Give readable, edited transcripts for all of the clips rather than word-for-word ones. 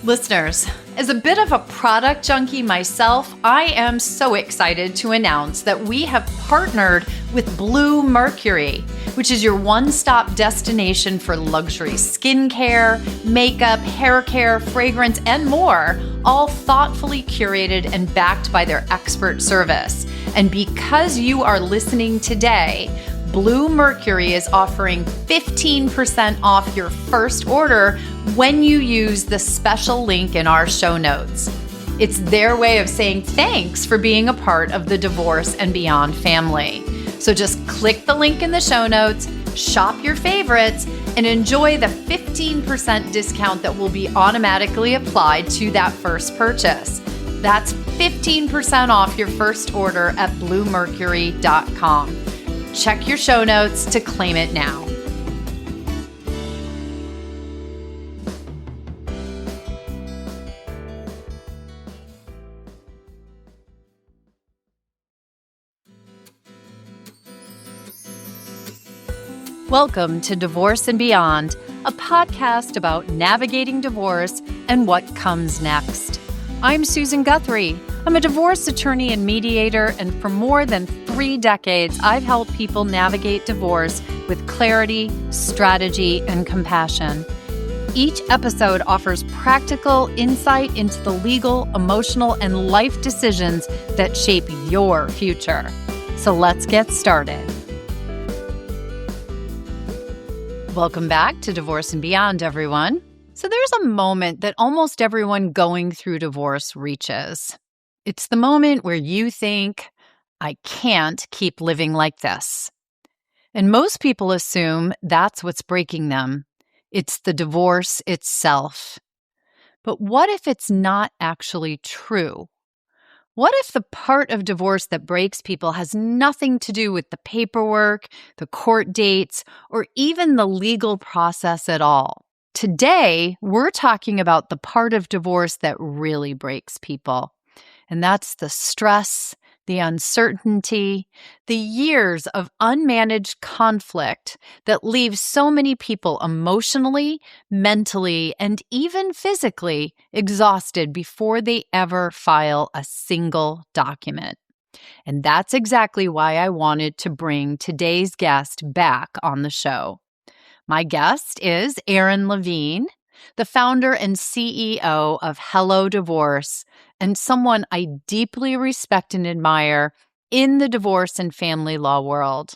Listeners, as a bit of a product junkie myself, I am so excited to announce that we have partnered with Blue Mercury, which is your one-stop destination for luxury skincare, makeup, hair care, fragrance, and more, all thoughtfully curated and backed by their expert service. And because you are listening today, Blue Mercury is offering 15% off your first order when you use the special link in our show notes. It's their way of saying thanks for being a part of the Divorce and Beyond family. So just click the link in the show notes, shop your favorites, and enjoy the 15% discount that will be automatically applied to that first purchase. That's 15% off your first order at bluemercury.com. Check your show notes to claim it now. Welcome to Divorce and Beyond, a podcast about navigating divorce and what comes next. I'm Susan Guthrie. I'm a divorce attorney and mediator, and for more than 3 decades, I've helped people navigate divorce with clarity, strategy, and compassion. Each episode offers practical insight into the legal, emotional, and life decisions that shape your future. So let's get started. Welcome back to Divorce and Beyond, everyone. So there's a moment that almost everyone going through divorce reaches. It's the moment where you think, I can't keep living like this. And most people assume that's what's breaking them. It's the divorce itself. But what if it's not actually true? What if the part of divorce that breaks people has nothing to do with the paperwork, the court dates, or even the legal process at all? Today, we're talking about the part of divorce that really breaks people. And that's the stress, the uncertainty, the years of unmanaged conflict that leaves so many people emotionally, mentally, and even physically exhausted before they ever file a single document. And that's exactly why I wanted to bring today's guest back on the show. My guest is Erin Levine, the founder and CEO of Hello Divorce, and someone I deeply respect and admire in the divorce and family law world.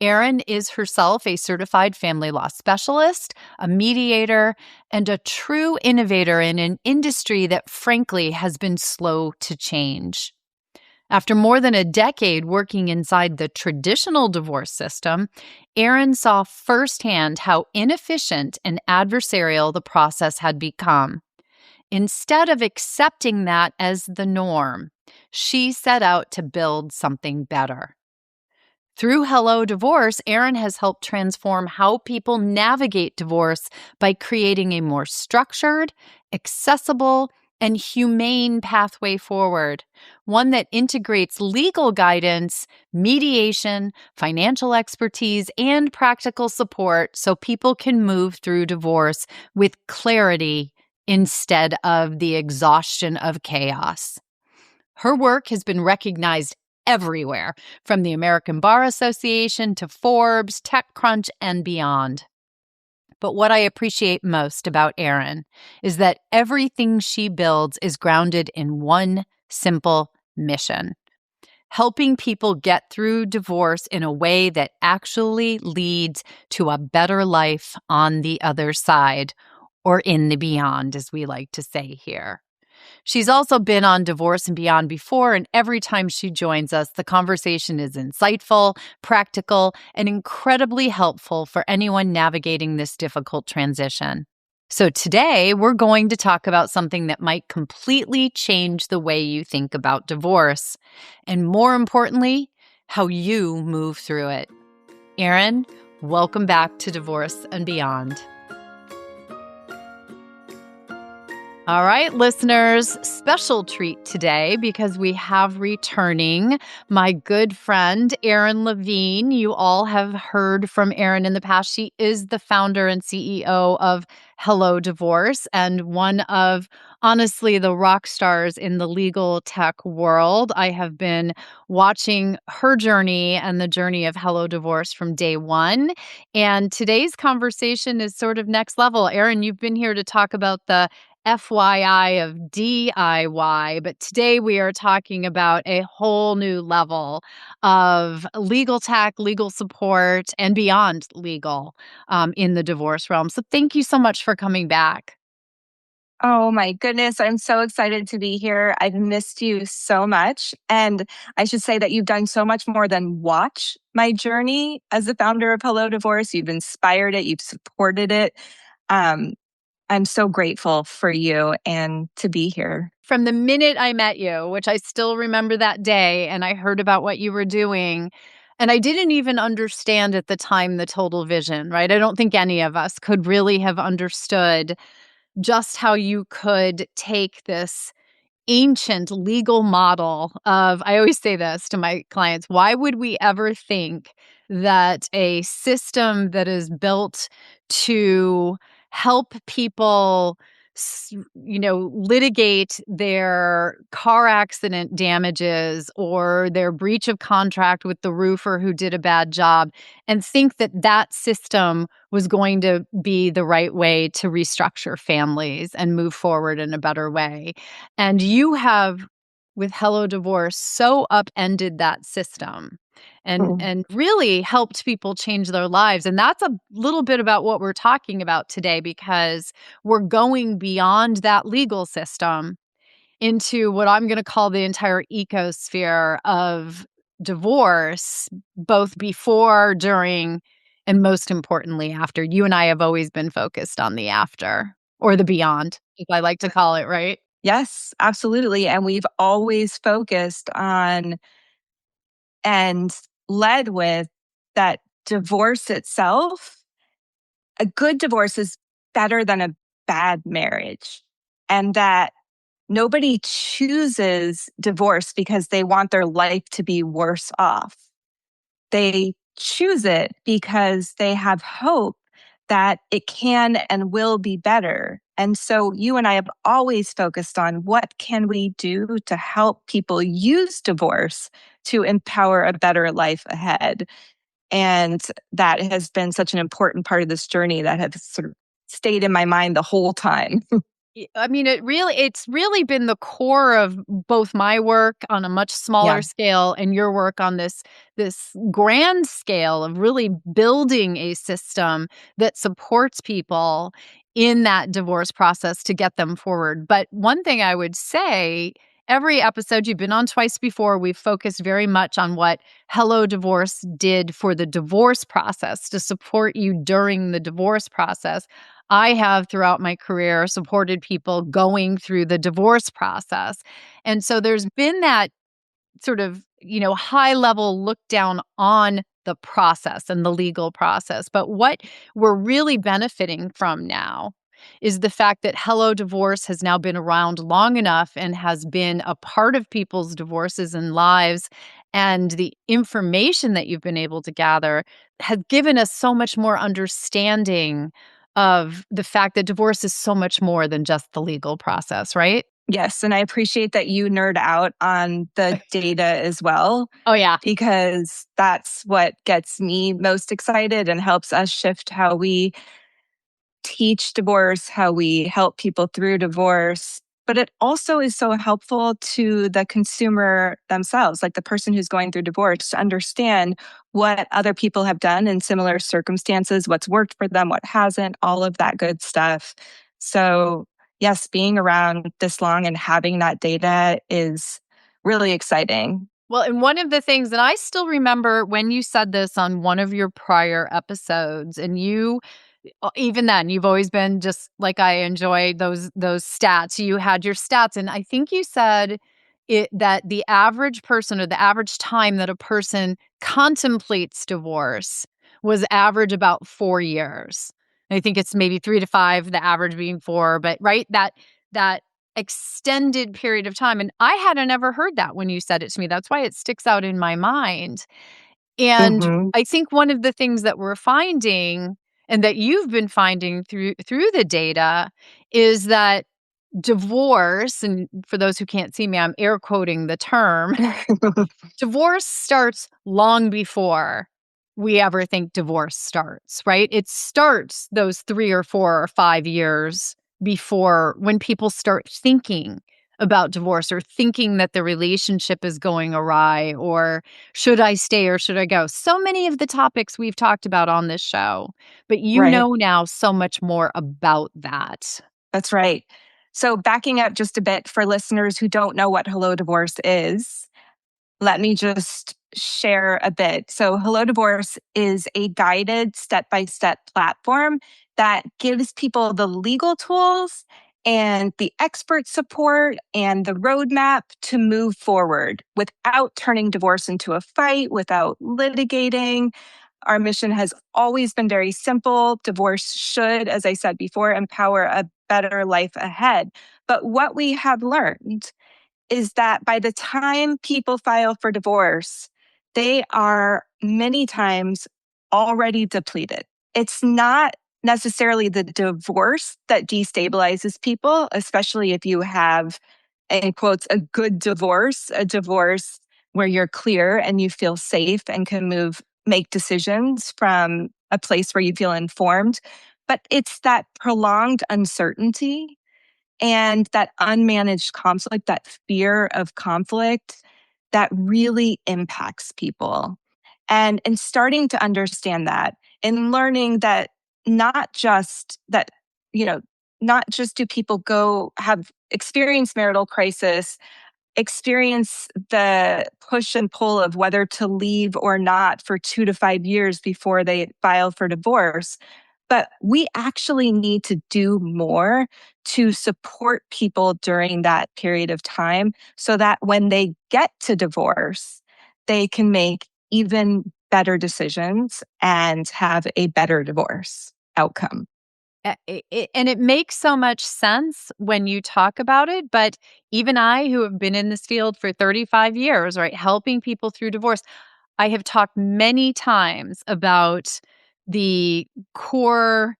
Erin is herself a certified family law specialist, a mediator, and a true innovator in an industry that frankly has been slow to change. After more than a decade working inside the traditional divorce system, Erin saw firsthand how inefficient and adversarial the process had become. Instead of accepting that as the norm, she set out to build something better. Through Hello Divorce, Erin has helped transform how people navigate divorce by creating a more structured, accessible, and humane pathway forward, one that integrates legal guidance, mediation, financial expertise, and practical support so people can move through divorce with clarity instead of the exhaustion of chaos. Her work has been recognized everywhere, from the American Bar Association to Forbes, TechCrunch, and beyond. But what I appreciate most about Erin is that everything she builds is grounded in one simple mission: helping people get through divorce in a way that actually leads to a better life on the other side, or in the beyond, as we like to say here. She's also been on Divorce and Beyond before, and every time she joins us, the conversation is insightful, practical, and incredibly helpful for anyone navigating this difficult transition. So today, we're going to talk about something that might completely change the way you think about divorce, and more importantly, how you move through it. Erin, welcome back to Divorce and Beyond. All right, listeners, special treat today because we have returning my good friend, Erin Levine. You all have heard from Erin in the past. She is the founder and CEO of Hello Divorce and one of, honestly, the rock stars in the legal tech world. I have been watching her journey and the journey of Hello Divorce from day one. And today's conversation is sort of next level. Erin, you've been here to talk about the FYI of DIY, but today we are talking about a whole new level of legal tech, legal support, and beyond legal in the divorce realm. So thank you so much for coming back. Oh my goodness, I'm so excited to be here. I've missed you so much. And I should say that you've done so much more than watch my journey as the founder of Hello Divorce. You've inspired it, you've supported it. Um, I'm so grateful for you and to be here. From the minute I met you, which I still remember that day, and I heard about what you were doing, and I didn't even understand at the time the total vision, right? I don't think any of us could really have understood just how you could take this ancient legal model of, I always say this to my clients, why would we ever think that a system that is built to help people litigate their car accident damages or their breach of contract with the roofer who did a bad job, and think that that system was going to be the right way to restructure families and move forward in a better way. And you have, with Hello Divorce, so upended that system Mm. and really helped people change their lives. And that's a little bit about what we're talking about today, because we're going beyond that legal system into what I'm going to call the entire ecosphere of divorce, both before, during, and most importantly, after. You and I have always been focused on the after, or the beyond, as I like to call it, right? Yes, absolutely. And we've always focused on and led with that divorce itself. A good divorce is better than a bad marriage. And that nobody chooses divorce because they want their life to be worse off. They choose it because they have hope that it can and will be better. And so you and I have always focused on what can we do to help people use divorce to empower a better life ahead. And that has been such an important part of this journey that has sort of stayed in my mind the whole time. I mean, it's really been the core of both my work on a much Yeah. smaller scale and your work on this grand scale of really building a system that supports people in that divorce process to get them forward. But one thing I would say, every episode you've been on twice before, we've focused very much on what Hello Divorce did for the divorce process to support you during the divorce process. I have, throughout my career, supported people going through the divorce process. And so there's been that sort of, high level look down on the process and the legal process. But what we're really benefiting from now is the fact that Hello Divorce has now been around long enough and has been a part of people's divorces and lives. And the information that you've been able to gather has given us so much more understanding of the fact that divorce is so much more than just the legal process, right? Yes. And I appreciate that you nerd out on the data as well, Oh, yeah. because that's what gets me most excited and helps us shift how we teach divorce, how we help people through divorce. But it also is so helpful to the consumer themselves, like the person who's going through divorce, to understand what other people have done in similar circumstances, what's worked for them, what hasn't, all of that good stuff. So, yes, being around this long and having that data is really exciting. Well, and one of the things that I still remember when you said this on one of your prior episodes, and you even then, you've always been just like, I enjoy those stats. You had your stats, and I think you said that the average person, or the average time that a person contemplates divorce, was average about 4 years. I think it's maybe 3 to 5, the average being 4, but right, that extended period of time. And I hadn't ever heard that when you said it to me. That's why it sticks out in my mind. And Mhm. I think one of the things that we're finding and that you've been finding through the data is that divorce, and for those who can't see me, I'm air quoting the term, divorce starts long before we ever think divorce starts, right? It starts those 3 or 4 or 5 years before, when people start thinking about divorce or thinking that the relationship is going awry, or should I stay or should I go? So many of the topics we've talked about on this show, but you Right. know now so much more about that. That's right. So, backing up just a bit for listeners who don't know what Hello Divorce is, let me just share a bit. So, Hello Divorce is a guided step by step platform that gives people the legal tools and the expert support and the roadmap to move forward without turning divorce into a fight, without litigating. Our mission has always been very simple. Divorce should, as I said before, empower a better life ahead. But what we have learned is that by the time people file for divorce, they are many times already depleted. It's not necessarily the divorce that destabilizes people, especially if you have, in quotes, a good divorce, a divorce where you're clear and you feel safe and can make decisions from a place where you feel informed. But it's that prolonged uncertainty and that unmanaged conflict, that fear of conflict that really impacts people. And in starting to understand that and learning that not just that, you know, not just do people go have experience marital crisis, experience the push and pull of whether to leave or not for 2 to 5 years before they file for divorce. But we actually need to do more to support people during that period of time so that when they get to divorce, they can make even better decisions and have a better divorce outcome. And it makes so much sense when you talk about it. But even I, who have been in this field for 35 years, right, helping people through divorce, I have talked many times about the core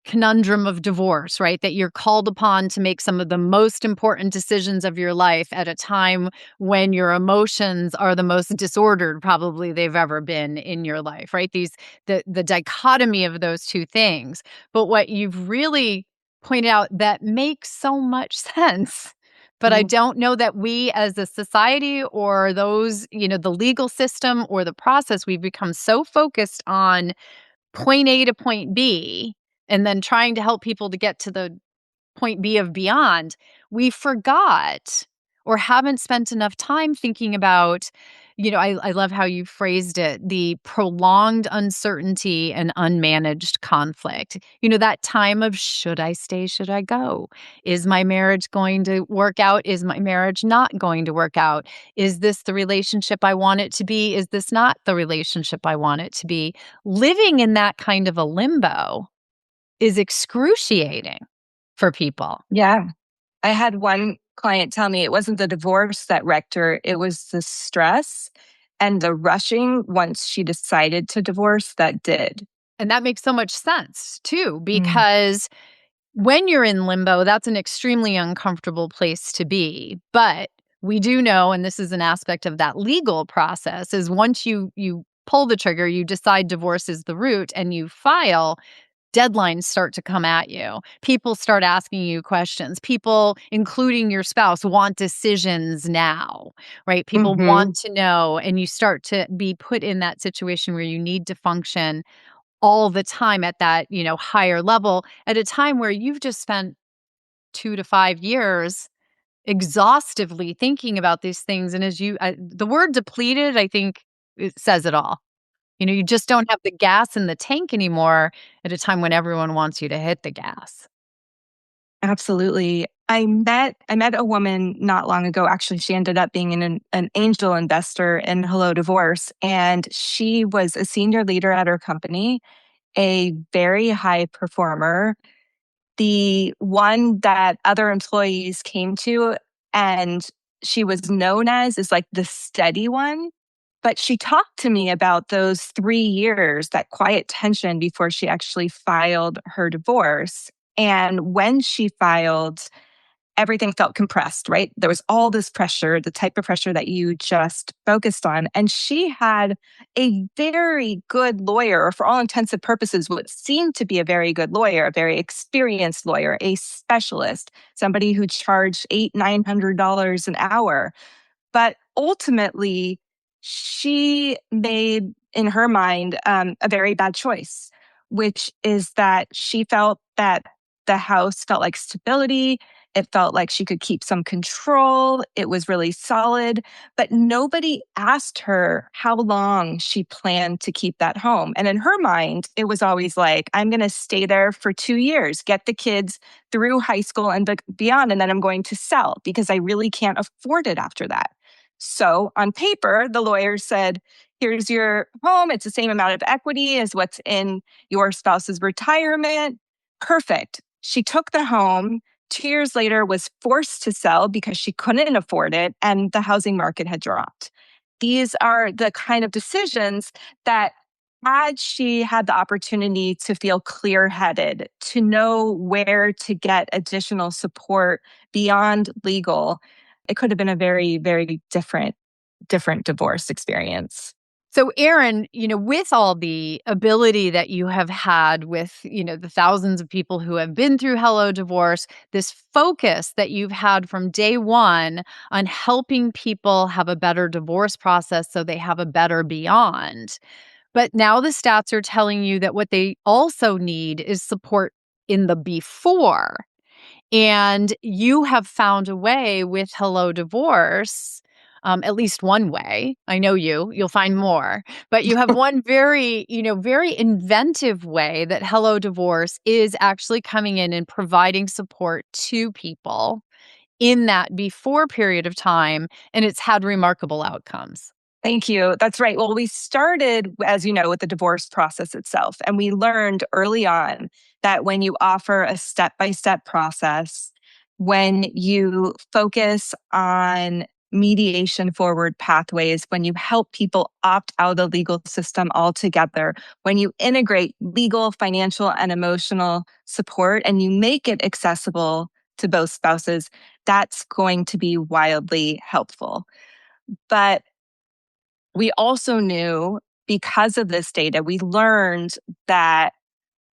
conundrum of divorce, right? That you're called upon to make some of the most important decisions of your life at a time when your emotions are the most disordered probably they've ever been in your life, right? The dichotomy of those two things. But what you've really pointed out that makes so much sense. But I Mhm. don't know that we as a society or those, the legal system or the process, we've become so focused on point A to point B, and then trying to help people to get to the point B of beyond, we forgot or haven't spent enough time thinking about, I love how you phrased it, the prolonged uncertainty and unmanaged conflict. That time of should I stay, should I go? Is my marriage going to work out? Is my marriage not going to work out? Is this the relationship I want it to be? Is this not the relationship I want it to be? Living in that kind of a limbo is excruciating for people. Yeah. I had one client tell me it wasn't the divorce that wrecked her, it was the stress and the rushing once she decided to divorce that did. And that makes so much sense too, Mm. because when you're in limbo, that's an extremely uncomfortable place to be. But we do know, and this is an aspect of that legal process, is once you pull the trigger, you decide divorce is the route and you file, deadlines start to come at you. People start asking you questions. People, including your spouse, want decisions now, right? People Mhm. want to know, and you start to be put in that situation where you need to function all the time at that, higher level at a time where you've just spent 2 to 5 years exhaustively thinking about these things. And as the word depleted, I think it says it all. You just don't have the gas in the tank anymore at a time when everyone wants you to hit the gas. Absolutely. I met a woman not long ago. Actually, she ended up being an angel investor in Hello Divorce, and she was a senior leader at her company, a very high performer, the one that other employees came to, and she was known as is like the steady one. But she talked to me about those 3 years, that quiet tension before she actually filed her divorce. And when she filed, everything felt compressed, right? There was all this pressure, the type of pressure that you just focused on. And she had a very good lawyer, or for all intents and purposes, what seemed to be a very good lawyer, a very experienced lawyer, a specialist, somebody who charged $900 an hour. But ultimately, she made, in her mind, a very bad choice, which is that she felt that the house felt like stability. It felt like she could keep some control. It was really solid, but nobody asked her how long she planned to keep that home. And in her mind, it was always like, I'm going to stay there for 2 years, get the kids through high school and beyond, and then I'm going to sell because I really can't afford it after that. So on paper, the lawyer said, here's your home. It's the same amount of equity as what's in your spouse's retirement. Perfect. She took the home. 2 years later, was forced to sell because she couldn't afford it, and the housing market had dropped. These are the kind of decisions that, had she had the opportunity to feel clear-headed, to know where to get additional support beyond legal, it could have been a very, very different divorce experience. So, Erin, with all the ability that you have had with, the thousands of people who have been through Hello Divorce, this focus that you've had from day one on helping people have a better divorce process so they have a better beyond. But now the stats are telling you that what they also need is support in the before. And you have found a way with Hello Divorce, at least one way. I know you'll find more, but you have one very, very inventive way that Hello Divorce is actually coming in and providing support to people in that before period of time. And it's had remarkable outcomes. Thank you. That's right. Well, we started, as you know, with the divorce process itself. And we learned early on that when you offer a step by step process, when you focus on mediation forward pathways, when you help people opt out of the legal system altogether, when you integrate legal, financial, and emotional support, and you make it accessible to both spouses, that's going to be wildly helpful. But we also knew, because of this data, we learned that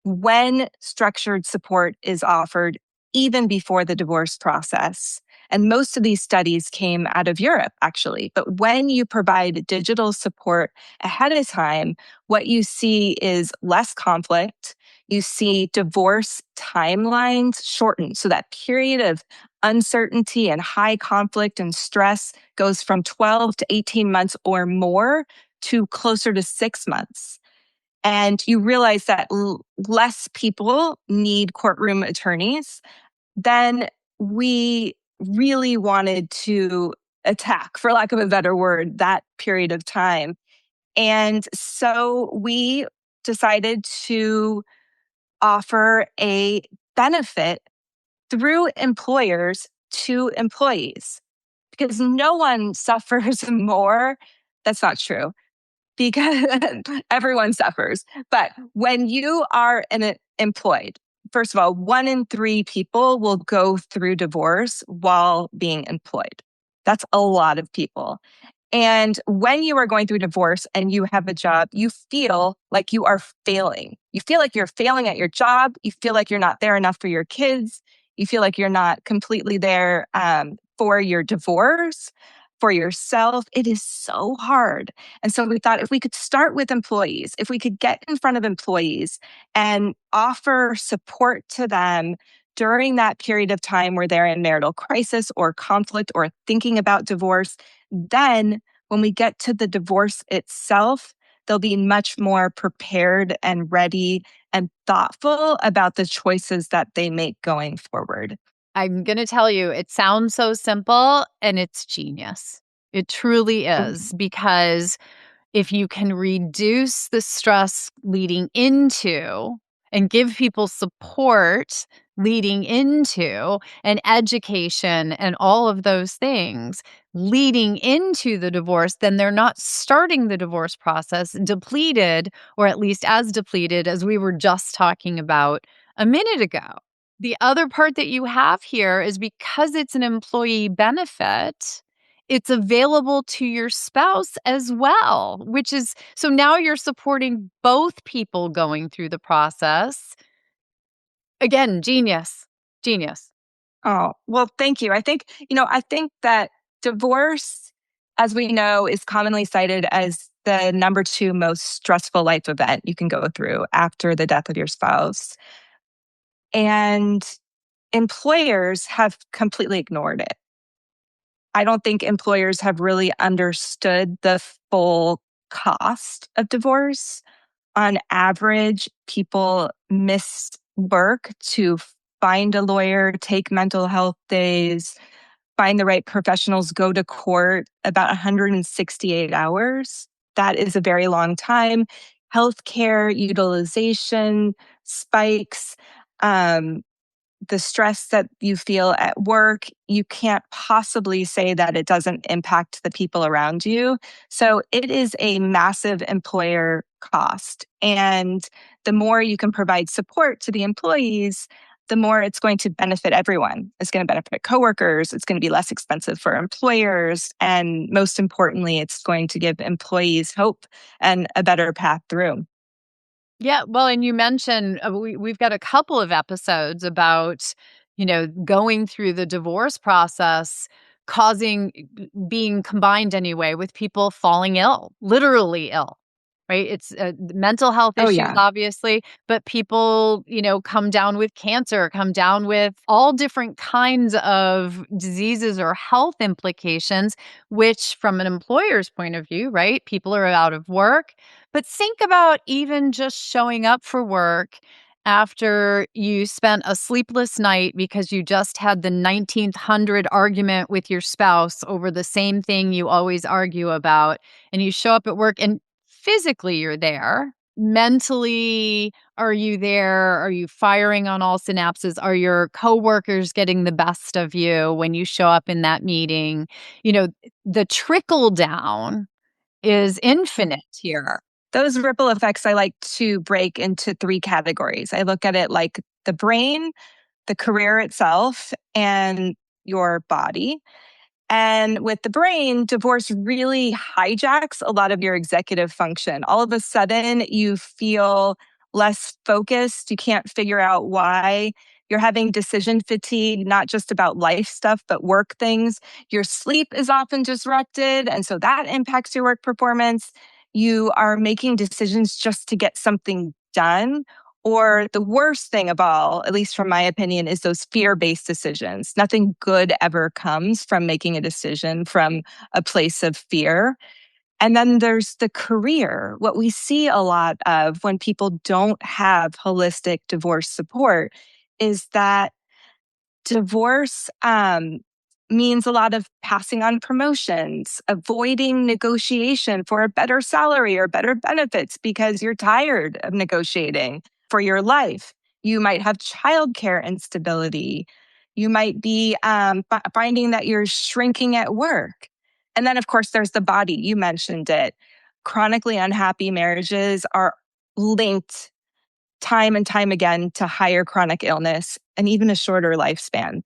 when structured support is offered, even before the divorce process, and most of these studies came out of Europe, actually, but when you provide digital support ahead of time, what you see is less conflict. You see divorce timelines shortened. So that period of uncertainty and high conflict and stress goes from 12 to 18 months or more to closer to 6 months. And you realize that less people need courtroom attorneys. Then we really wanted to attack, for lack of a better word, that period of time. And so we decided to offer a benefit through employers to employees, because no one suffers more. That's not true, because everyone suffers. But when you are employed, first of all, 1 in 3 people will go through divorce while being employed. That's a lot of people. And when you are going through divorce and you have a job, you feel like you are failing. You feel like you're failing at your job. You feel like you're not there enough for your kids. You feel like you're not completely there for your divorce, for yourself. It is so hard. And so we thought, if we could start with employees, if we could get in front of employees and offer support to them during that period of time where they're in marital crisis or conflict or thinking about divorce, then when we get to the divorce itself, they'll be much more prepared and ready and thoughtful about the choices that they make going forward. I'm going to tell you, it sounds so simple and it's genius. It truly is, because if you can reduce the stress leading into and give people support leading into and education and all of those things leading into the divorce, then they're not starting the divorce process depleted, or at least as depleted as we were just talking about a minute ago. The other part that you have here is because it's an employee benefit, it's available to your spouse as well, which is so now you're supporting both people going through the process. Again, genius, genius. Oh, well, thank you. I think that divorce, as we know, is commonly cited as the number two most stressful life event you can go through after the death of your spouse. And employers have completely ignored it. I don't think employers have really understood the full cost of divorce. On average, people miss work to find a lawyer, take mental health days, find the right professionals, go to court about 168 hours. That is a very long time. Healthcare utilization spikes. Um, the stress that you feel at work, you can't possibly say that it doesn't impact the people around you. So it is a massive employer cost. And the more you can provide support to the employees, the more it's going to benefit everyone. It's going to benefit coworkers. It's going to be less expensive for employers. And most importantly, it's going to give employees hope and a better path through. Yeah, well, and you mentioned we've got a couple of episodes about, going through the divorce process causing being combined anyway with people falling ill, literally ill. Right? It's mental health Oh, issues, yeah. obviously, but people, come down with cancer, come down with all different kinds of diseases or health implications, which, from an employer's point of view, right? People are out of work. But think about even just showing up for work after you spent a sleepless night because you just had the 19th hundred argument with your spouse over the same thing you always argue about. And you show up at work and physically you're there. Mentally, are you there? Are you firing on all synapses? Are your coworkers getting the best of you when you show up in that meeting? The trickle down is infinite here. Those ripple effects I like to break into three categories. I look at it like the brain, the career itself, and your body. And with the brain, divorce really hijacks a lot of your executive function. All of a sudden, you feel less focused. You can't figure out why. You're having decision fatigue, not just about life stuff, but work things. Your sleep is often disrupted. And so that impacts your work performance. You are making decisions just to get something done. Or the worst thing of all, at least from my opinion, is those fear based decisions. Nothing good ever comes from making a decision from a place of fear. And then there's the career. What we see a lot of when people don't have holistic divorce support is that divorce means a lot of passing on promotions, avoiding negotiation for a better salary or better benefits because you're tired of negotiating for your life. You might have childcare instability. You might be finding that you're shrinking at work. And then, of course, there's the body. You mentioned it. Chronically unhappy marriages are linked time and time again to higher chronic illness and even a shorter lifespan.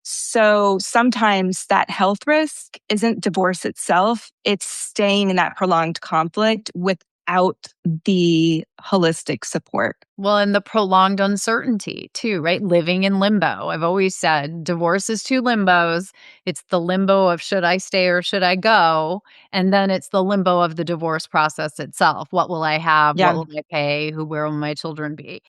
So sometimes that health risk isn't divorce itself, it's staying in that prolonged conflict without the holistic support. Well, and the prolonged uncertainty too, right? Living in limbo. I've always said divorce is two limbos. It's the limbo of should I stay or should I go? And then it's the limbo of the divorce process itself. What will I have? What Yeah. will I pay? Where will my children be?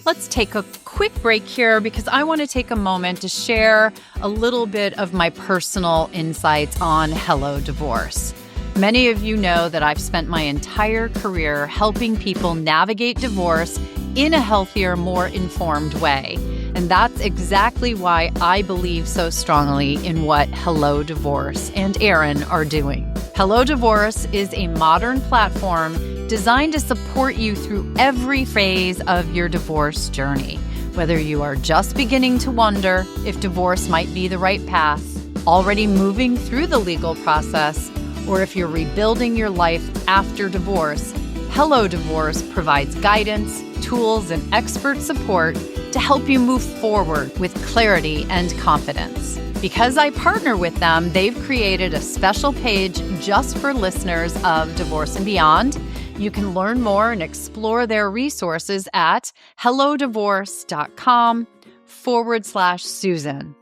Let's take a quick break here because I want to take a moment to share a little bit of my personal insights on Hello Divorce. Many of you know that I've spent my entire career helping people navigate divorce in a healthier, more informed way. And that's exactly why I believe so strongly in what Hello Divorce and Erin are doing. Hello Divorce is a modern platform designed to support you through every phase of your divorce journey. Whether you are just beginning to wonder if divorce might be the right path, already moving through the legal process, or if you're rebuilding your life after divorce, Hello Divorce provides guidance, tools, and expert support to help you move forward with clarity and confidence. Because I partner with them, they've created a special page just for listeners of Divorce and Beyond. You can learn more and explore their resources at hellodivorce.com/Susan.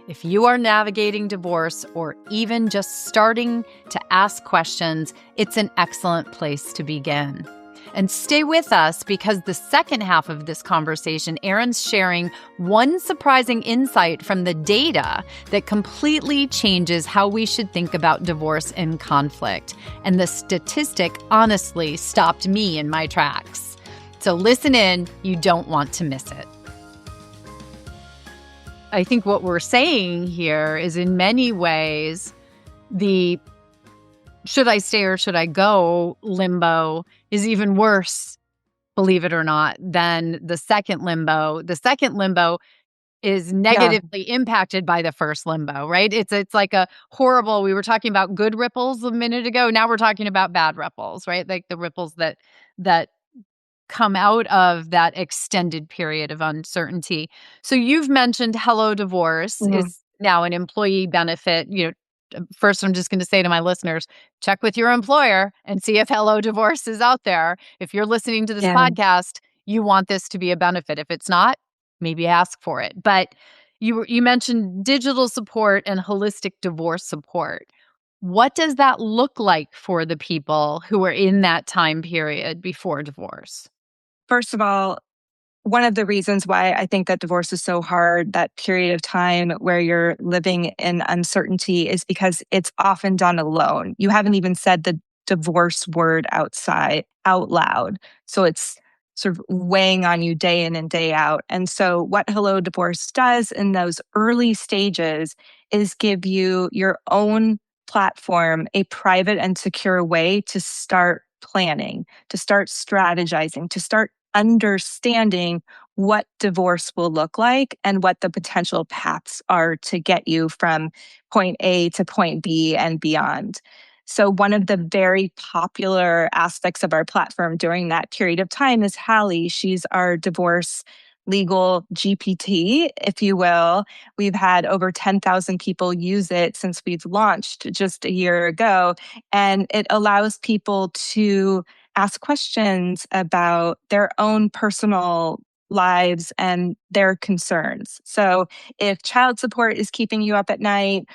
If you are navigating divorce or even just starting to ask questions, it's an excellent place to begin. And stay with us because the second half of this conversation, Erin's sharing one surprising insight from the data that completely changes how we should think about divorce and conflict. And the statistic honestly stopped me in my tracks. So listen in, you don't want to miss it. I think what we're saying here is in many ways the should I stay or should I go limbo is even worse, believe it or not, than the second limbo. The second limbo is Yeah. negatively impacted by the first limbo, right? It's like a horrible, we were talking about good ripples a minute ago. Now we're talking about bad ripples, right? Like the ripples that come out of that extended period of uncertainty. So you've mentioned Hello Divorce Mhm. is now an employee benefit. First, I'm just going to say to my listeners, check with your employer and see if Hello Divorce is out there. If you're listening to this Yeah. podcast, you want this to be a benefit. If it's not, maybe ask for it. But you mentioned digital support and holistic divorce support. What does that look like for the people who are in that time period before divorce? First of all, one of the reasons why I think that divorce is so hard, that period of time where you're living in uncertainty, is because it's often done alone. You haven't even said the divorce word out loud. So it's sort of weighing on you day in and day out. And so what Hello Divorce does in those early stages is give you your own platform, a private and secure way to start planning, to start strategizing, to start understanding what divorce will look like and what the potential paths are to get you from point A to point B and beyond. So, one of the very popular aspects of our platform during that period of time is Hallie. She's our divorce legal GPT, if you will. We've had over 10,000 people use it since we've launched just a year ago. And it allows people to ask questions about their own personal lives and their concerns. So, if child support is keeping you up at night,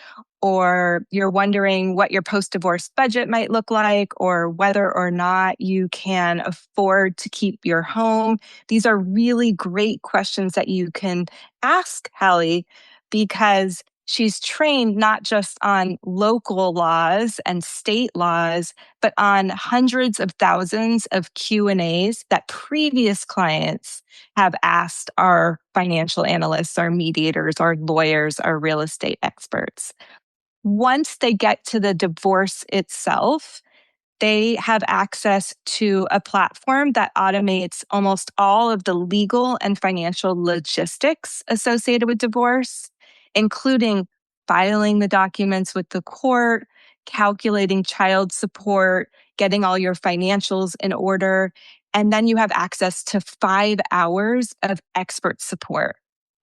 or you're wondering what your post divorce budget might look like, or whether or not you can afford to keep your home, these are really great questions that you can ask Hallie, because she's trained not just on local laws and state laws, but on hundreds of thousands of Q&As that previous clients have asked our financial analysts, our mediators, our lawyers, our real estate experts. Once they get to the divorce itself, they have access to a platform that automates almost all of the legal and financial logistics associated with divorce, including filing the documents with the court, calculating child support, getting all your financials in order. And then you have access to 5 hours of expert support.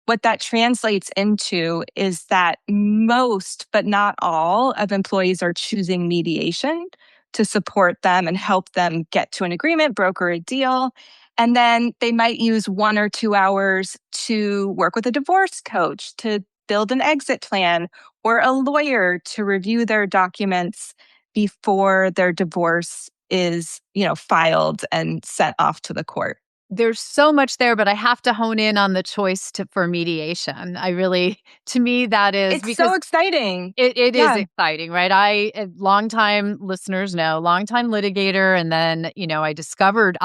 What that translates into is that most, but not all, of employees are choosing mediation to support them and help them get to an agreement, broker a deal. And then they might use 1 or 2 hours to work with a divorce coach to build an exit plan, or a lawyer to review their documents before their divorce is, filed and sent off to the court. There's so much there, but I have to hone in on the choice for mediation. To me, that is It's so because exciting. it is Yeah. exciting, right? Longtime listeners know, longtime litigator, and then I discovered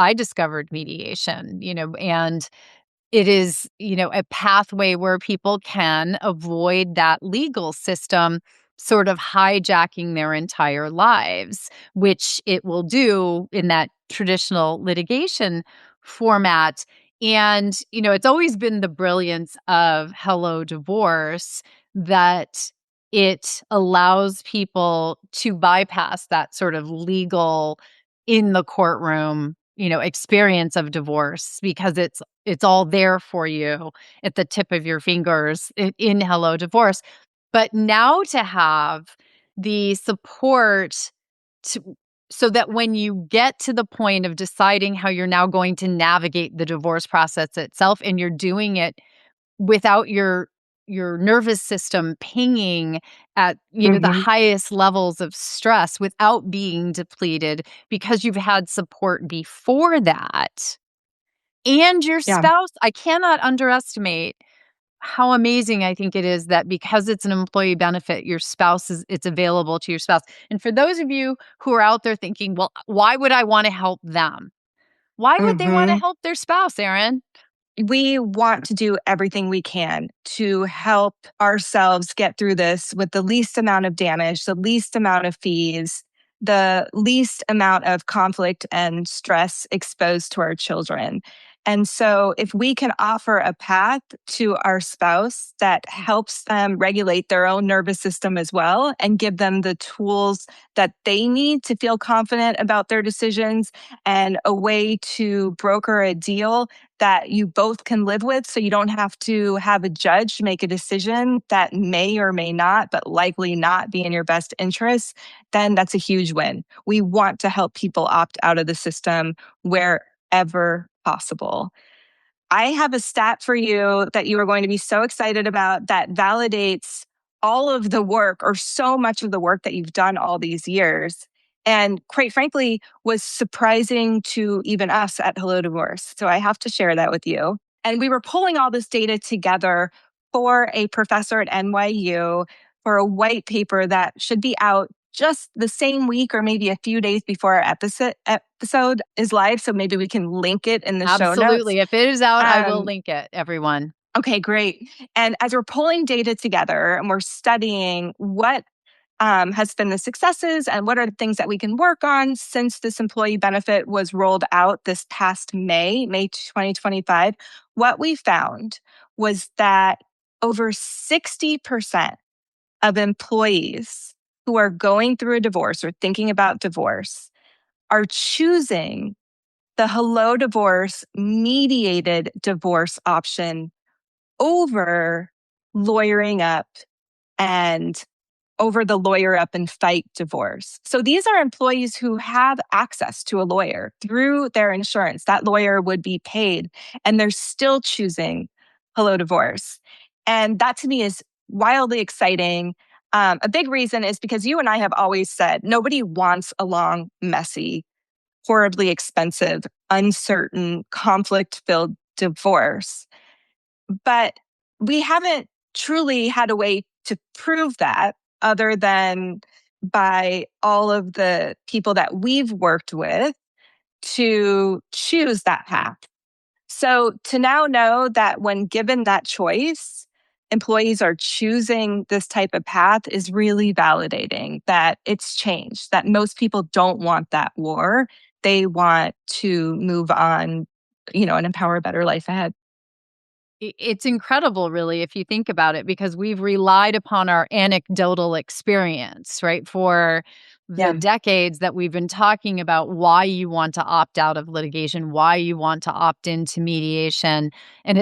mediation, and it is, a pathway where people can avoid that legal system sort of hijacking their entire lives, which it will do in that traditional litigation format. And, it's always been the brilliance of Hello Divorce that it allows people to bypass that sort of legal in the courtroom, experience of divorce because it's all there for you at the tip of your fingers in Hello Divorce. But now to have the support to so that when you get to the point of deciding how you're now going to navigate the divorce process itself, and you're doing it without your nervous system pinging at, the Mhm. highest levels of stress without being depleted because you've had support before that. And your Yeah. spouse, I cannot underestimate how amazing I think it is that because it's an employee benefit, it's available to your spouse. And for those of you who are out there thinking, well, why would I want to help them? Why would they want to Mhm. help their spouse, Erin? We want to do everything we can to help ourselves get through this with the least amount of damage, the least amount of fees, the least amount of conflict and stress exposed to our children. And so, if we can offer a path to our spouse that helps them regulate their own nervous system as well and give them the tools that they need to feel confident about their decisions and a way to broker a deal that you both can live with so you don't have to have a judge make a decision that may or may not, but likely not be in your best interest, then that's a huge win. We want to help people opt out of the system wherever possible. I have a stat for you that you are going to be so excited about that validates all of the work or so much of the work that you've done all these years. And quite frankly, was surprising to even us at Hello Divorce. So I have to share that with you. And we were pulling all this data together for a professor at NYU for a white paper that should be out just the same week or maybe a few days before our episode is live. So maybe we can link it in the show notes. Absolutely. If it is out, I will Um, link it, everyone. okay, great. And as we're pulling data together and we're studying what has been the successes and what are the things that we can work on since this employee benefit was rolled out this past May 2025, what we found was that over 60% of employees who are going through a divorce or thinking about divorce are choosing the Hello Divorce mediated divorce option over lawyering up and over the lawyer up and fight divorce. So these are employees who have access to a lawyer through their insurance. That lawyer would be paid, and they're still choosing Hello Divorce. And that to me is wildly exciting. A big reason is because you and I have always said nobody wants a long, messy, horribly expensive, uncertain, conflict filled divorce. But we haven't truly had a way to prove that other than by all of the people that we've worked with to choose that path. So to now know that when given that choice, employees are choosing this type of path is really validating that it's changed, that most people don't want that war. They want to move on, and empower a better life ahead. It's incredible, really, if you think about it, because we've relied upon our anecdotal experience, right? For the Yeah. decades that we've been talking about why you want to opt out of litigation, why you want to opt into mediation. And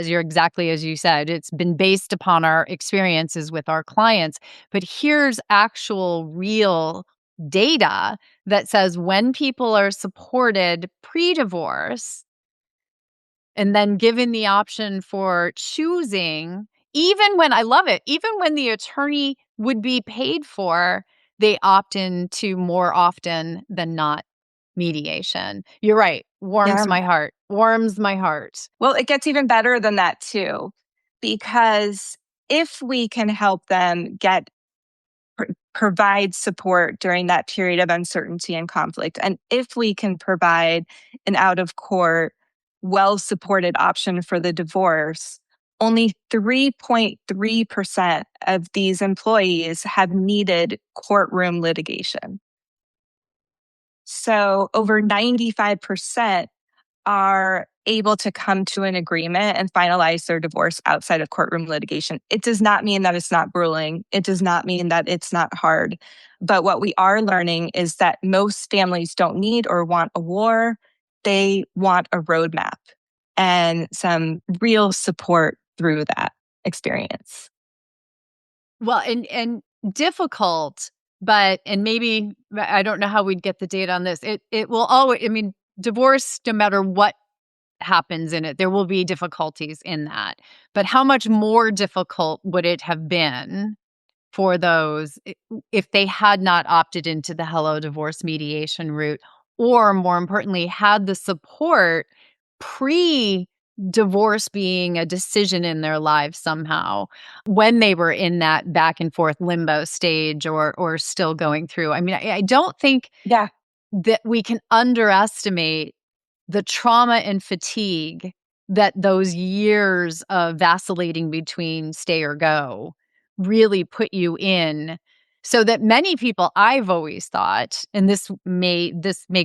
you're exactly as you said, it's been based upon our experiences with our clients. But here's actual real data that says when people are supported pre divorce, and then given the option for choosing, even when I love it, even when the attorney would be paid for, they opt into more often than not mediation. You're right. Warms Yeah. my heart. Warms my heart. Well, it gets even better than that too, because if we can help them provide support during that period of uncertainty and conflict, and if we can provide an out of court, well supported option for the divorce, only 3.3% of these employees have needed courtroom litigation. So over 95% are able to come to an agreement and finalize their divorce outside of courtroom litigation. It does not mean that it's not grueling. It does not mean that it's not hard. But what we are learning is that most families don't need or want a war. They want a roadmap and some real support through that experience. Well, and difficult, but and maybe I don't know how we'd get the data on this. It will always, I mean, divorce, no matter what happens in it, there will be difficulties in that. But how much more difficult would it have been for those if they had not opted into the Hello Divorce mediation route, or more importantly, had the support pre divorce being a decision in their lives somehow when they were in that back and forth limbo stage or still going through. I mean, I don't think Yeah. that we can underestimate the trauma and fatigue that those years of vacillating between stay or go really put you in. So that many people, I've always thought, and this may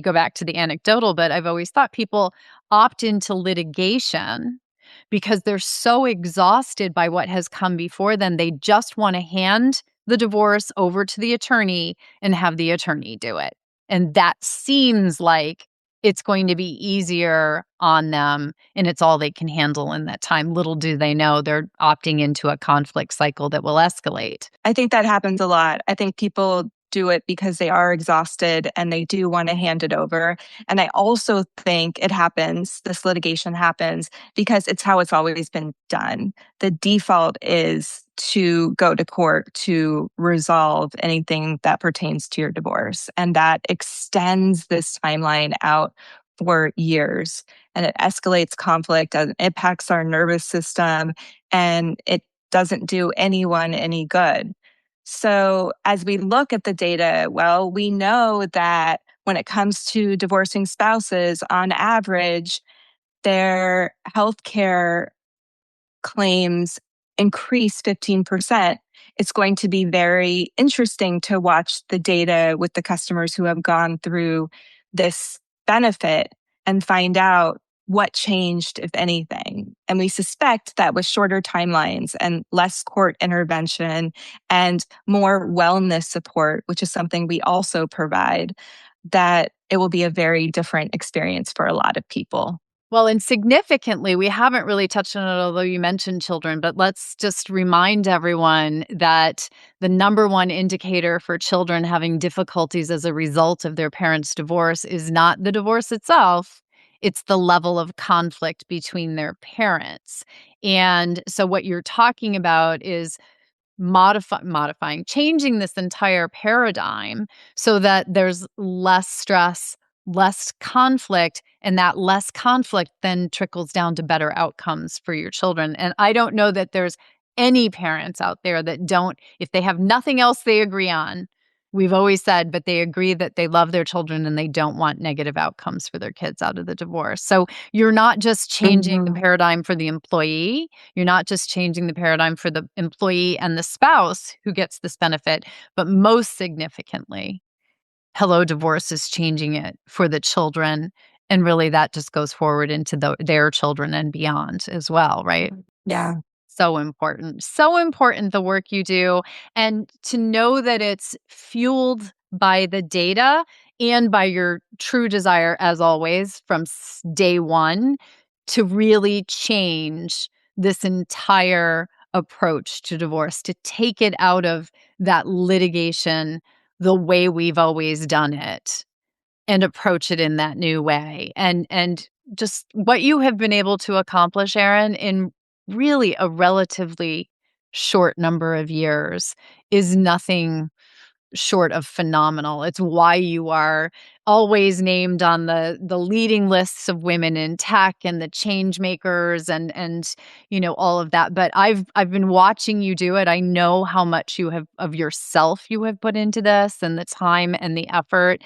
go back to the anecdotal, but I've always thought people opt into litigation because they're so exhausted by what has come before them. They just want to hand the divorce over to the attorney and have the attorney do it. And that seems like it's going to be easier on them, and it's all they can handle in that time. Little do they know they're opting into a conflict cycle that will escalate. I think that happens a lot. I think people do it because they are exhausted and they do want to hand it over. And I also think this litigation happens because it's how it's always been done. The default is to go to court to resolve anything that pertains to your divorce. And that extends this timeline out for years. And it escalates conflict and impacts our nervous system. And it doesn't do anyone any good. So, as we look at the data, well, we know that when it comes to divorcing spouses, on average, their healthcare claims increase 15%. It's going to be very interesting to watch the data with the customers who have gone through this benefit and find out what changed, if anything. And we suspect that with shorter timelines and less court intervention and more wellness support, which is something we also provide, that it will be a very different experience for a lot of people. Well, and significantly, we haven't really touched on it, although you mentioned children, but let's just remind everyone that the number one indicator for children having difficulties as a result of their parents' divorce is not the divorce itself. It's the level of conflict between their parents. And so, what you're talking about is modifying, changing this entire paradigm so that there's less stress, less conflict, and that less conflict then trickles down to better outcomes for your children. And I don't know that there's any parents out there that don't, if they have nothing else they agree on, we've always said, but they agree that they love their children and they don't want negative outcomes for their kids out of the divorce. So you're not just changing the Mhm. paradigm for the employee, you're not just changing the paradigm for the employee and the spouse who gets this benefit, but most significantly, Hello Divorce is changing it for the children. And really, that just goes forward into their children and beyond as well, right? Yeah. So important. So important, the work you do. And to know that it's fueled by the data and by your true desire, as always, from day one to really change this entire approach to divorce, to take it out of that litigation the way we've always done it and approach it in that new way. And just what you have been able to accomplish, Erin, in really a relatively short number of years is nothing short of phenomenal. It's why you are always named on the leading lists of women in tech and the change makers and all of that. But I've been watching you do it. I know how much you have of yourself you have put into this and the time and the effort.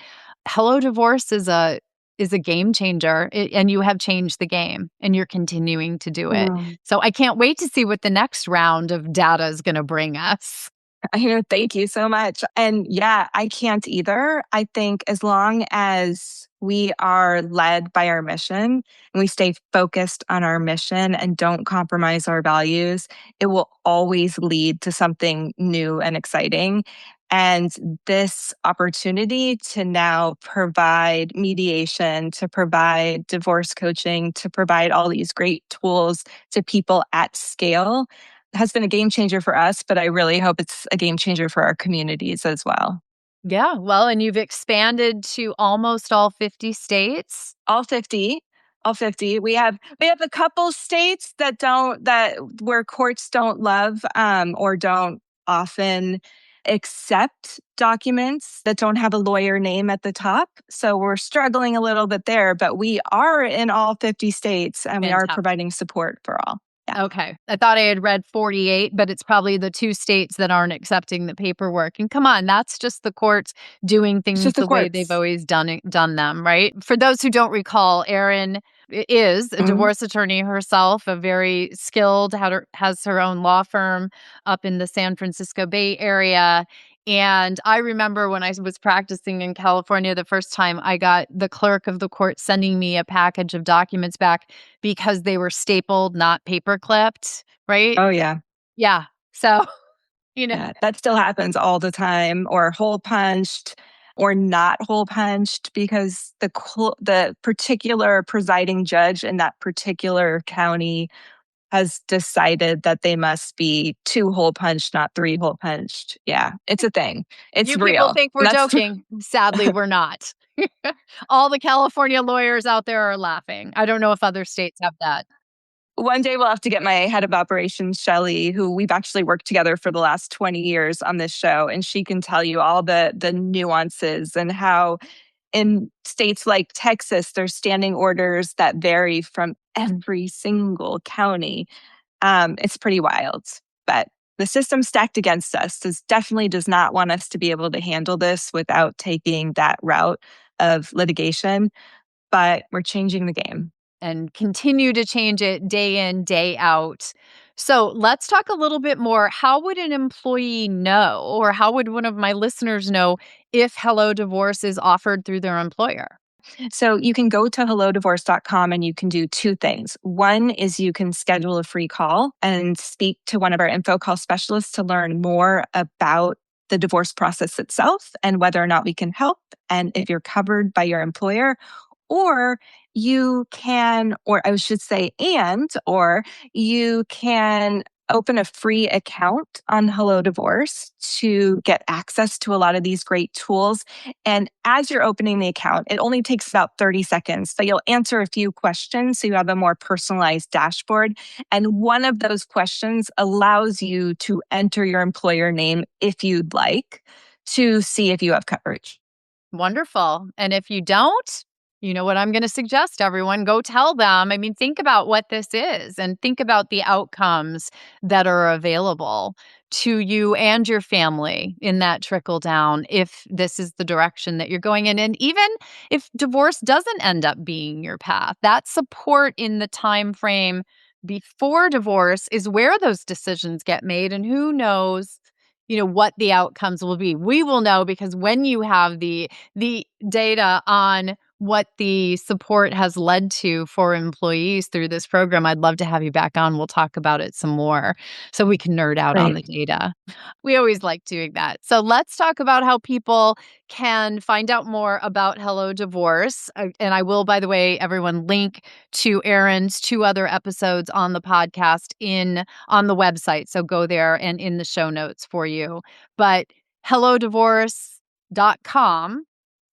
Hello Divorce is a is a game changer, and you have changed the game and you're continuing to do it. Mm. So I can't wait to see what the next round of data is going to bring us. I hear, thank you so much. And yeah, I can't either. I think as long as we are led by our mission and we stay focused on our mission and don't compromise our values, it will always lead to something new and exciting. And this opportunity to now provide mediation, to provide divorce coaching, to provide all these great tools to people at scale has been a game changer for us, but I really hope it's a game changer for our communities as well. Yeah, well, and you've expanded to almost all 50 states. All 50, all 50. We have a couple states that where courts don't love or don't often accept documents that don't have a lawyer name at the top. So we're struggling a little bit there, but we are in all 50 states and we are Fantastic. providing support for all. Yeah. Okay. I thought I had read 48, but it's probably the 2 states that aren't accepting the paperwork. And come on, that's just the courts doing It's things just the the way they've courts. always done them, right? For those who don't recall, Erin is a Mhm. divorce attorney herself, a very skilled, has her own law firm up in the San Francisco Bay Area. And I remember when I was practicing in California the first time, I got the clerk of the court sending me a package of documents back because they were stapled, not paper clipped, right? Oh, yeah. Yeah. So, you know, Yeah, that still happens all the time, or hole punched or not hole punched because the particular presiding judge in that particular county has decided that they must be 2 hole punched, not 3 hole punched. Yeah, it's a thing. It's you people real. think we're And that's joking. Sadly, we're not. All the California lawyers out there are laughing. I don't know if other states have that. one day we'll have to get my head of operations, Shelly, who we've actually worked together for the last 20 years on this show, and she can tell you all the nuances and how in states like Texas, there's standing orders that vary from every single county. It's pretty wild, but the system stacked against us definitely does not want us to be able to handle this without taking that route of litigation. But we're changing the game. And continue to change it day in, day out. So let's talk a little bit more. How would an employee know, or how would one of my listeners know if Hello Divorce is offered through their employer? So you can go to hellodivorce.com and you can do two things. One is you can schedule a free call and speak to one of our info call specialists to learn more about the divorce process itself and whether or not we can help and if you're covered by your employer. Or you can, or I should say, or you can open a free account on Hello Divorce to get access to a lot of these great tools. And as you're opening the account, it only takes about 30 seconds, but you'll answer a few questions so you have a more personalized dashboard. And one of those questions allows you to enter your employer name if you'd like to see if you have coverage. Wonderful. And if you don't, you know what I'm going to suggest, everyone? Go tell them. I mean, think about what this is and think about the outcomes that are available to you and your family in that trickle down if this is the direction that you're going in. And even if divorce doesn't end up being your path, that support in the time frame before divorce is where those decisions get made. And who knows, what the outcomes will be. We will know because when you have the data on what the support has led to for employees through this program, I'd love to have you back on. We'll talk about it some more so we can nerd out on Right. the data. We always like doing that. So let's talk about how people can find out more about Hello Divorce. And I will, by the way, everyone, link to Erin's 2 other episodes on the podcast on the website. So go there and in the show notes for you. But hellodivorce.com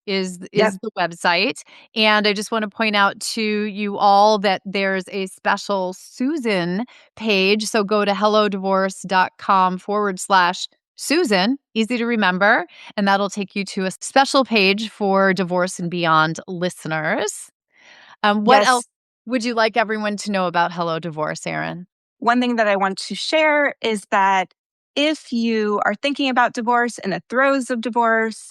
Yep. is the website. And I just want to point out to you all that there's a special Susan page. So go to hellodivorce.com/Susan, easy to remember. And that'll take you to a special page for Divorce and Beyond listeners. What else Yes. would you like everyone to know about Hello Divorce, Erin? One thing that I want to share is that if you are thinking about divorce in the throes of divorce,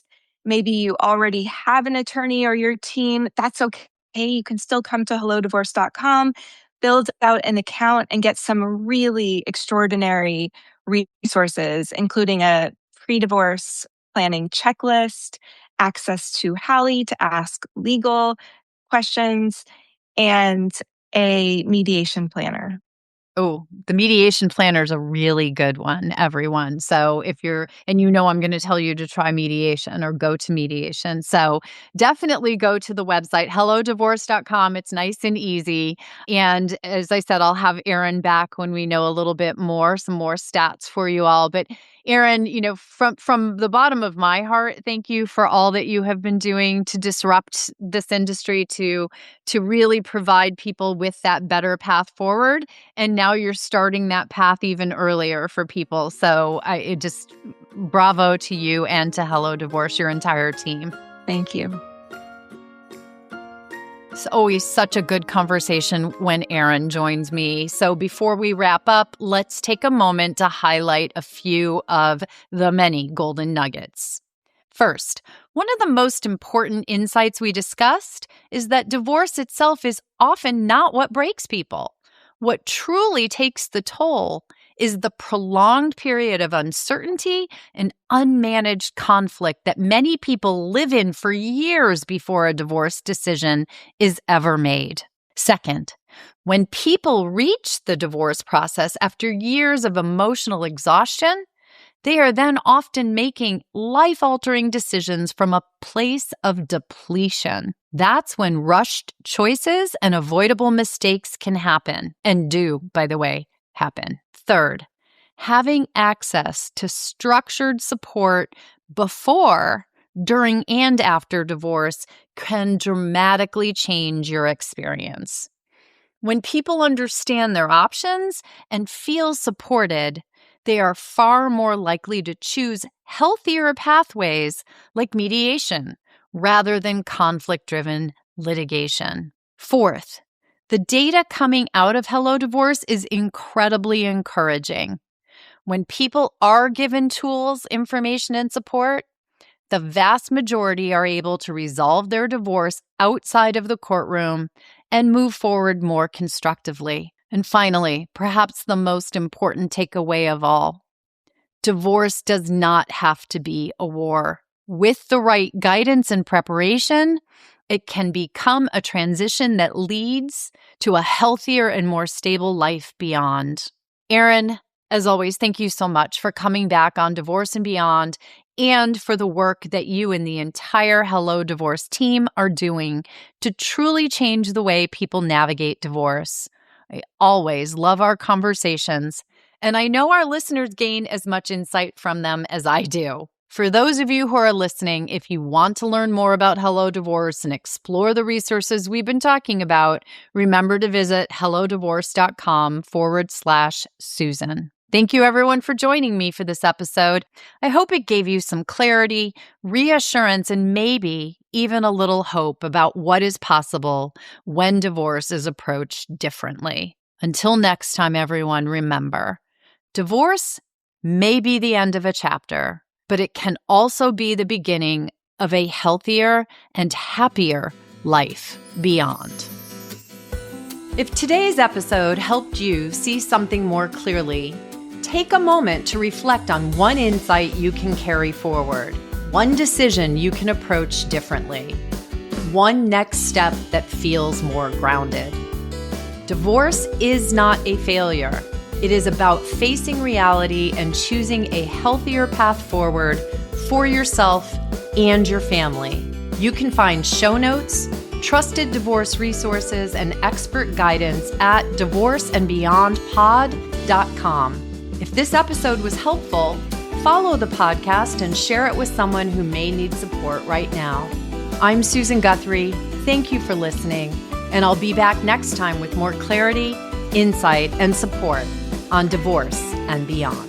maybe you already have an attorney or your team, that's okay. You can still come to hellodivorce.com, build out an account, and get some really extraordinary resources, including a pre-divorce planning checklist, access to Hallie to ask legal questions, and a mediation planner. Oh, the mediation planner is a really good one, everyone. So if you're, and I'm going to tell you to try mediation or go to mediation. So definitely go to the website, hellodivorce.com. It's nice and easy. And as I said, I'll have Erin back when we know a little bit more, some more stats for you all. But Erin, from the bottom of my heart, thank you for all that you have been doing to disrupt this industry, to really provide people with that better path forward. And now you're starting that path even earlier for people. So it just bravo to you and to Hello Divorce, your entire team. Thank you. It's always such a good conversation when Erin joins me. So before we wrap up, let's take a moment to highlight a few of the many golden nuggets. First, one of the most important insights we discussed is that divorce itself is often not what breaks people. What truly takes the toll is the prolonged period of uncertainty and unmanaged conflict that many people live in for years before a divorce decision is ever made. Second, when people reach the divorce process after years of emotional exhaustion, they are then often making life-altering decisions from a place of depletion. That's when rushed choices and avoidable mistakes can happen, and do, by the way, happen. Third, having access to structured support before, during, and after divorce can dramatically change your experience. When people understand their options and feel supported, they are far more likely to choose healthier pathways like mediation rather than conflict-driven litigation. Fourth, the data coming out of Hello Divorce is incredibly encouraging. When people are given tools, information, and support, the vast majority are able to resolve their divorce outside of the courtroom and move forward more constructively. And finally, perhaps the most important takeaway of all, divorce does not have to be a war. With the right guidance and preparation, it can become a transition that leads to a healthier and more stable life beyond. Erin, as always, thank you so much for coming back on Divorce and Beyond, and for the work that you and the entire Hello Divorce team are doing to truly change the way people navigate divorce. I always love our conversations, and I know our listeners gain as much insight from them as I do. For those of you who are listening, if you want to learn more about Hello Divorce and explore the resources we've been talking about, remember to visit hellodivorce.com/Susan. Thank you, everyone, for joining me for this episode. I hope it gave you some clarity, reassurance, and maybe even a little hope about what is possible when divorce is approached differently. Until next time, everyone, remember, divorce may be the end of a chapter, but it can also be the beginning of a healthier and happier life beyond. If today's episode helped you see something more clearly, take a moment to reflect on one insight you can carry forward, one decision you can approach differently, one next step that feels more grounded. Divorce is not a failure. It is about facing reality and choosing a healthier path forward for yourself and your family. You can find show notes, trusted divorce resources, and expert guidance at divorceandbeyondpod.com. If this episode was helpful, follow the podcast and share it with someone who may need support right now. I'm Susan Guthrie. Thank you for listening, and I'll be back next time with more clarity, insight, and support on Divorce and Beyond.